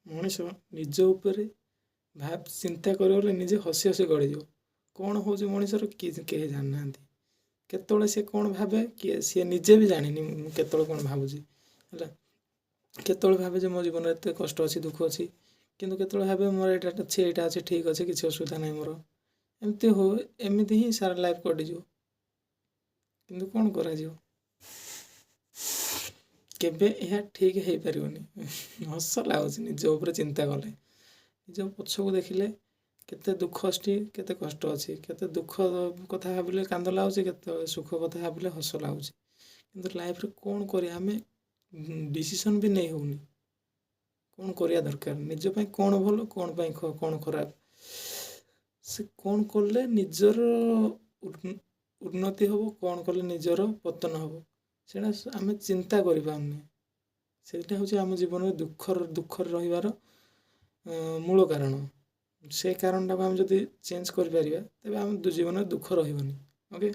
ମଣିଷ ନିଜ ଉପରେ ଚିନ୍ତା କରିବ ନିଜେ ହସି ହସି ଗଡ଼ିଯିବ। କ'ଣ ହେଉଛି ମଣିଷର କେହି ଜାଣିନାହାନ୍ତି। କେତେବେଳେ ସେ କ'ଣ ଭାବେ ସିଏ ନିଜେ ବି ଜାଣିନି ମୁଁ କେତେବେଳେ କ'ଣ ଭାବୁଛି ହେଲା। କେତେବେଳେ ଭାବେ ଯେ ମୋ ଜୀବନରେ ଏତେ କଷ୍ଟ ଅଛି, ଦୁଃଖ ଅଛି, କିନ୍ତୁ କେତେବେଳେ ଭାବେ ମୋର ଏଇଟା ଅଛି, ଏଇଟା ଅଛି, ଠିକ୍ ଅଛି, କିଛି ଅସୁବିଧା ନାହିଁ ମୋର। ଏମିତି ହିଁ ସାରା ଲାଇଫ୍ କଟିଯିବ। କିନ୍ତୁ କ'ଣ କରାଯିବ, କେବେ ଏହା ଠିକ୍ ହେଇପାରିବନି। ହସ ଲାଗୁଛି ନିଜ ଉପରେ ଚିନ୍ତା କଲେ। ନିଜ ପଛକୁ ଦେଖିଲେ କେତେ ଦୁଃଖ ଅଛି, କେତେ କଷ୍ଟ ଅଛି, କେତେ ଦୁଃଖ କଥା ଭାବିଲେ କାନ୍ଦ ଲାଗୁଛି, କେତେ ସୁଖ କଥା ଭାବିଲେ ହସ ଲାଗୁଛି। କିନ୍ତୁ ଲାଇଫ୍ରେ କ'ଣ କରିବା, ଆମେ ଡିସିସନ୍ ବି ନେଇ ହେଉନି। କ'ଣ କରିବା ଦରକାର, ନିଜ ପାଇଁ କ'ଣ ଭଲ, କ'ଣ ପାଇଁ କ'ଣ ଖରାପ, ସେ କ'ଣ କଲେ ନିଜର ଉନ୍ନତି ହେବ, କ'ଣ କଲେ ନିଜର ପତନ ହେବ, ସେଇଟା ଆମେ ଚିନ୍ତା କରିପାରୁନି। ସେଇଟା ହେଉଛି ଆମ ଜୀବନରେ ଦୁଃଖରେ ରହିବାର ମୂଳ କାରଣ। ସେ କାରଣଟାକୁ ଆମେ ଯଦି ଚେଞ୍ଜ କରିପାରିବା ତେବେ ଆମ ଜୀବନରେ ଦୁଃଖ ରହିବନି। ଓକେ।